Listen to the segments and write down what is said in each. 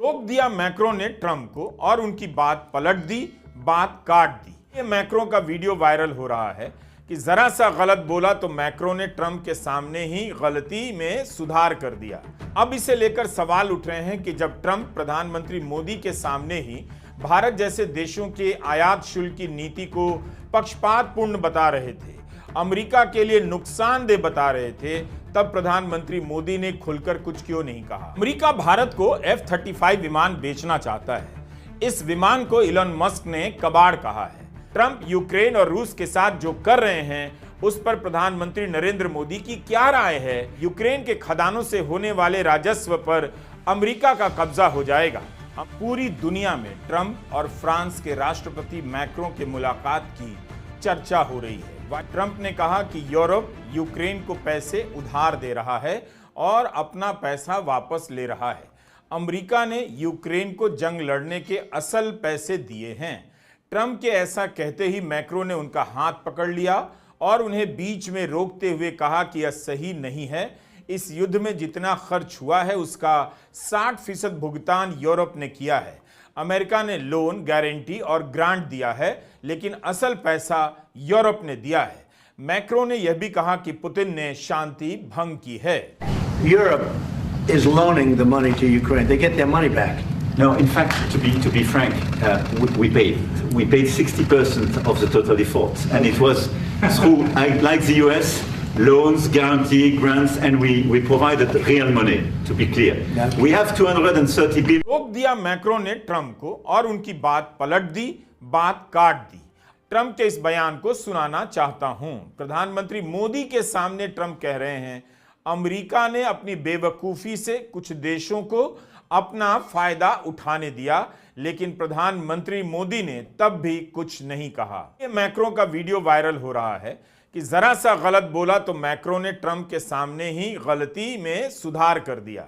रोक दिया मैक्रो ने ट्रंप को और उनकी बात पलट दी, बात काट दी। ये मैक्रो का वीडियो वायरल हो रहा है कि जरा सा गलत बोला तो मैक्रो ने ट्रंप के सामने ही गलती में सुधार कर दिया। अब इसे लेकर सवाल उठ रहे हैं कि जब ट्रंप प्रधानमंत्री मोदी के सामने ही भारत जैसे देशों के आयात शुल्क की नीति को पक्षपातपूर्ण बता रहे थे, अमेरिका के लिए नुकसानदेह बता रहे थे, तब प्रधानमंत्री मोदी ने खुलकर कुछ क्यों नहीं कहा। अमेरिका भारत को F-35 विमान बेचना चाहता है। इस विमान को इलॉन मस्क ने कबाड़ कहा है। ट्रंप यूक्रेन और रूस के साथ जो कर रहे हैं उस पर प्रधानमंत्री नरेंद्र मोदी की क्या राय है। यूक्रेन के खदानों से होने वाले राजस्व पर अमेरिका का कब्जा हो जाएगा। अब पूरी दुनिया में ट्रंप और फ्रांस के राष्ट्रपति मैक्रों की मुलाकात की चर्चा हो रही है। ट्रंप ने कहा कि यूरोप यूक्रेन को पैसे उधार दे रहा है और अपना पैसा वापस ले रहा है। अमेरिका ने यूक्रेन को जंग लड़ने के असल पैसे दिए हैं। ट्रंप के ऐसा कहते ही मैक्रो ने उनका हाथ पकड़ लिया और उन्हें बीच में रोकते हुए कहा कि यह सही नहीं है। इस युद्ध में जितना खर्च हुआ है उसका 60% भुगतान यूरोप ने किया है। अमेरिका ने लोन, गारंटी और ग्रांट दिया है, लेकिन असल पैसा यूरोप ने दिया है। मैक्रो ने यह भी कहा कि पुतिन ने शांति भंग की है। Europe is loaning the money to Ukraine. They get their money back. No, in fact, to be frank, we paid 60% of the total default, and it was through, like the US, loans, guarantee, grants, and we provided real money. To be clear, we have 230 billion. रोक दिया macro ने Trump को और उनकी बात पलट दी, बात काट दी। ट्रंप के इस बयान को सुनाना चाहता हूं। प्रधानमंत्री मोदी के सामने ट्रंप कह रहे हैं, अमेरिका ने अपनी बेवकूफी से कुछ देशों को अपना फायदा उठाने दिया, लेकिन प्रधानमंत्री मोदी ने तब भी कुछ नहीं कहा। ये मैक्रो का वीडियो वायरल हो रहा है कि जरा सा गलत बोला तो मैक्रो ने ट्रंप के सामने ही गलती में सुधार कर दिया।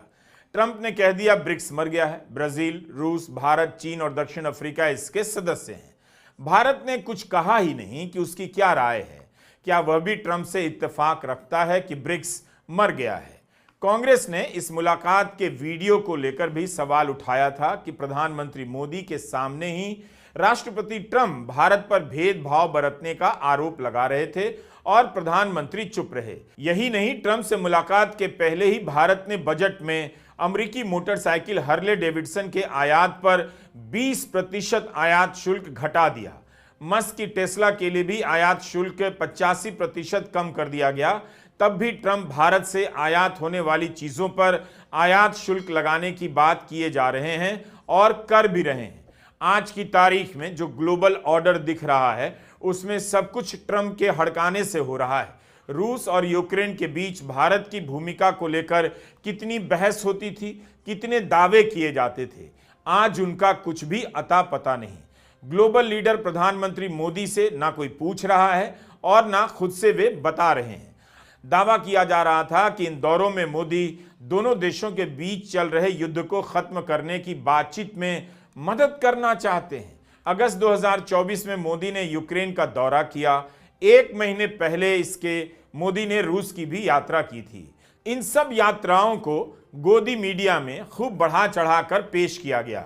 ट्रंप ने कह दिया ब्रिक्स मर गया है। ब्राजील, रूस, भारत, चीन और दक्षिण अफ्रीका इसके सदस्य हैं। भारत ने कुछ कहा ही नहीं कि उसकी क्या राय है। क्या वह भी ट्रंप से इत्तेफाक रखता है कि ब्रिक्स मर गया है? कांग्रेस ने इस मुलाकात के वीडियो को लेकर भी सवाल उठाया था कि प्रधानमंत्री मोदी के सामने ही राष्ट्रपति ट्रंप भारत पर भेदभाव बरतने का आरोप लगा रहे थे और प्रधानमंत्री चुप रहे। यही नहीं, ट्रंप से मुलाकात के पहले ही भारत ने बजट में अमेरिकी मोटरसाइकिल हार्ले डेविडसन के आयात पर 20% आयात शुल्क घटा दिया। मस्क की टेस्ला के लिए भी आयात शुल्क 85% कम कर दिया गया। तब भी ट्रंप भारत से आयात होने वाली चीजों पर आयात शुल्क लगाने की बात किए जा रहे हैं और कर भी रहे हैं। आज की तारीख में जो ग्लोबल ऑर्डर दिख रहा है उसमें सब कुछ ट्रंप के हड़काने से हो रहा है। रूस और यूक्रेन के बीच भारत की भूमिका को लेकर कितनी बहस होती थी, कितने दावे किए जाते थे, आज उनका कुछ भी अता पता नहीं। ग्लोबल लीडर प्रधानमंत्री मोदी से ना कोई पूछ रहा है और ना खुद से वे बता रहे हैं। दावा किया जा रहा था कि इन दौरों में मोदी दोनों देशों के बीच चल रहे युद्ध को खत्म करने की बातचीत में मदद करना चाहते हैं। अगस्त 2024 में मोदी ने यूक्रेन का दौरा किया। एक महीने पहले इसके मोदी ने रूस की भी यात्रा की थी। इन सब यात्राओं को गोदी मीडिया में खूब बढ़ा चढ़ाकर पेश किया गया।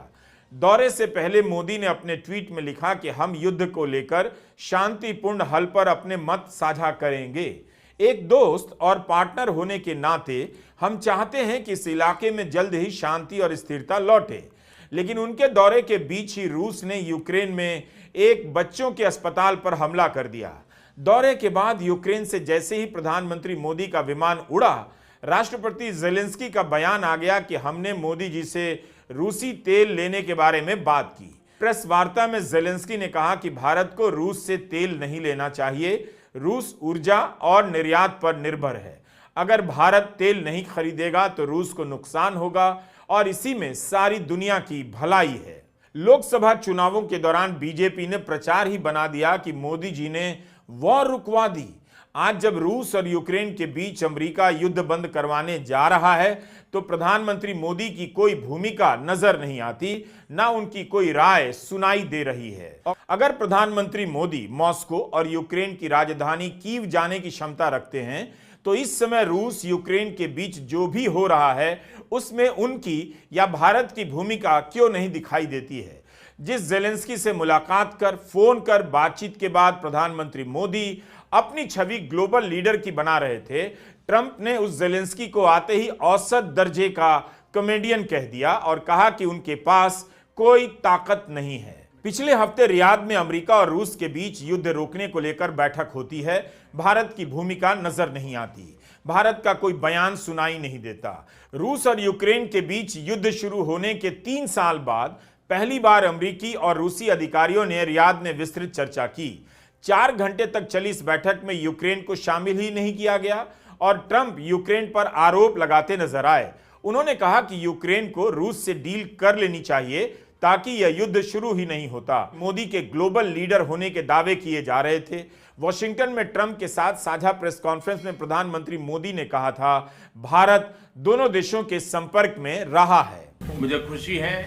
दौरे से पहले मोदी ने अपने ट्वीट में लिखा कि हम युद्ध को लेकर शांतिपूर्ण हल पर अपने मत साझा करेंगे। एक दोस्त और पार्टनर होने के नाते हम चाहते हैं कि इस इलाके में जल्द ही शांति और स्थिरता लौटे। लेकिन उनके दौरे के बीच ही रूस ने यूक्रेन में एक बच्चों के अस्पताल पर हमला कर दिया। दौरे के बाद यूक्रेन से जैसे ही प्रधानमंत्री मोदी का विमान उड़ा, राष्ट्रपति ज़ेलेंस्की का बयान आ गया कि हमने मोदी जी से रूसी तेल लेने के बारे में बात की। प्रेस वार्ता में ज़ेलेंस्की ने कहा कि भारत को रूस से तेल नहीं लेना चाहिए। रूस ऊर्जा और निर्यात पर निर्भर है। अगर भारत तेल नहीं खरीदेगा तो रूस को नुकसान होगा और इसी में सारी दुनिया की भलाई है। लोकसभा चुनावों के दौरान बीजेपी ने प्रचार ही बना दिया कि मोदी जी ने वॉर रुकवा दी। आज जब रूस और यूक्रेन के बीच अमेरिका युद्ध बंद करवाने जा रहा है तो प्रधानमंत्री मोदी की कोई भूमिका नजर नहीं आती, ना उनकी कोई राय सुनाई दे रही है। अगर प्रधानमंत्री मोदी मॉस्को और यूक्रेन की राजधानी कीव जाने की क्षमता रखते हैं तो इस समय रूस यूक्रेन के बीच जो भी हो रहा है उसमें उनकी या भारत की भूमिका क्यों नहीं दिखाई देती है। जिस जेलेंस्की से मुलाकात कर, फोन कर बातचीत के बाद प्रधानमंत्री मोदी अपनी छवि ग्लोबल लीडर की बना रहे थे, ट्रंप ने उस जेलेंस्की को आते ही औसत दर्जे का कॉमेडियन कह दिया और कहा कि उनके पास कोई ताकत नहीं है। पिछले हफ्ते रियाद में अमेरिका और रूस के बीच युद्ध रोकने को लेकर बैठक होती है। भारत की भूमिका नजर नहीं आती, भारत का कोई बयान सुनाई नहीं देता। रूस और यूक्रेन के बीच युद्ध शुरू होने के 3 साल बाद पहली बार अमेरिकी और रूसी अधिकारियों ने रियाद में विस्तृत चर्चा की। 4 घंटे तक चली इस बैठक में यूक्रेन को शामिल ही नहीं किया गया और ट्रंप यूक्रेन पर आरोप लगाते नजर आए। उन्होंने कहा कि यूक्रेन को रूस से डील कर लेनी चाहिए ताकि यह युद्ध शुरू ही नहीं होता। मोदी के ग्लोबल लीडर होने के दावे किए जा रहे थे। वॉशिंगटन में ट्रंप के साथ साझा प्रेस कॉन्फ्रेंस में प्रधानमंत्री मोदी ने कहा था, भारत दोनों देशों के संपर्क में रहा है। मुझे खुशी है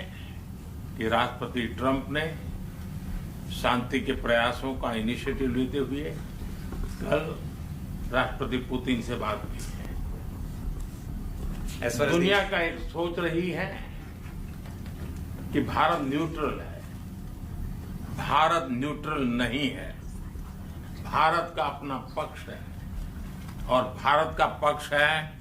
कि राष्ट्रपति ट्रंप ने शांति के प्रयासों का इनिशिएटिव लेते हुए कल राष्ट्रपति पुतिन से बात की है। दुनिया का एक सोच रही है कि भारत न्यूट्रल है। भारत न्यूट्रल नहीं है, भारत का अपना पक्ष है और भारत का पक्ष है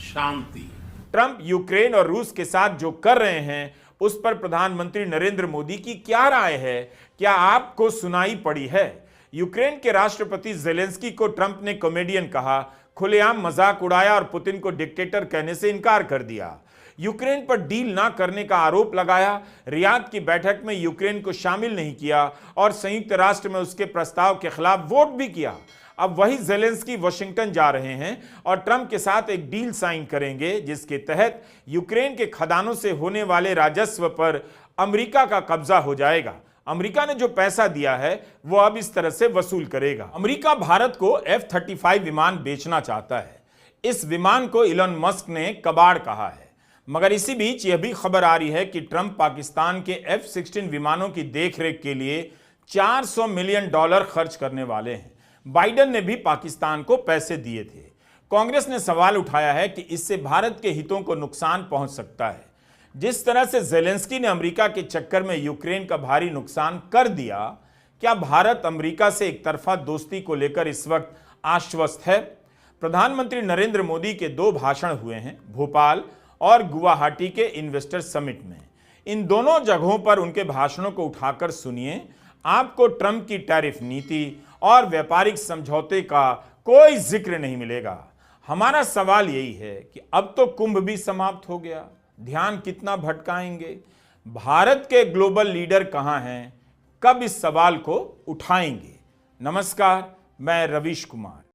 शांति। ट्रंप यूक्रेन और रूस के साथ जो कर रहे हैं उस पर प्रधानमंत्री नरेंद्र मोदी की क्या राय है, क्या आपको सुनाई पड़ी है? यूक्रेन के राष्ट्रपति जेलेंस्की को ट्रंप ने कॉमेडियन कहा, खुलेआम मजाक उड़ाया और पुतिन को डिक्टेटर कहने से इनकार कर दिया। यूक्रेन पर डील ना करने का आरोप लगाया, रियाद की बैठक में यूक्रेन को शामिल नहीं किया और संयुक्त राष्ट्र में उसके प्रस्ताव के खिलाफ वोट भी किया। अब वही जेलेंस्की वॉशिंगटन जा रहे हैं और ट्रंप के साथ एक डील साइन करेंगे जिसके तहत यूक्रेन के खदानों से होने वाले राजस्व पर अमेरिका का कब्जा हो जाएगा। अमेरिका ने जो पैसा दिया है वो अब इस तरह से वसूल करेगा। अमेरिका भारत को F-35 विमान बेचना चाहता है। इस विमान को इलॉन मस्क ने कबाड़ कहा है। मगर इसी बीच यह भी खबर आ रही है कि ट्रंप पाकिस्तान के F-16 विमानों की देखरेख के लिए $400 मिलियन खर्च करने वाले हैं। बाइडेन ने भी पाकिस्तान को पैसे दिए थे। कांग्रेस ने सवाल उठाया है कि इससे भारत के हितों को नुकसान पहुंच सकता है। जिस तरह से जेलेंस्की ने अमेरिका के चक्कर में यूक्रेन का भारी नुकसान कर दिया, क्या भारत अमेरिका से एक तरफा दोस्ती को लेकर इस वक्त आश्वस्त है? प्रधानमंत्री नरेंद्र मोदी के 2 भाषण हुए हैं, भोपाल और गुवाहाटी के इन्वेस्टर समिट में। इन दोनों जगहों पर उनके भाषणों को उठाकर सुनिए, आपको ट्रंप की टैरिफ नीति और व्यापारिक समझौते का कोई जिक्र नहीं मिलेगा। हमारा सवाल यही है कि अब तो कुंभ भी समाप्त हो गया, ध्यान कितना भटकाएंगे? भारत के ग्लोबल लीडर कहां हैं? कब इस सवाल को उठाएंगे? नमस्कार, मैं रवीश कुमार।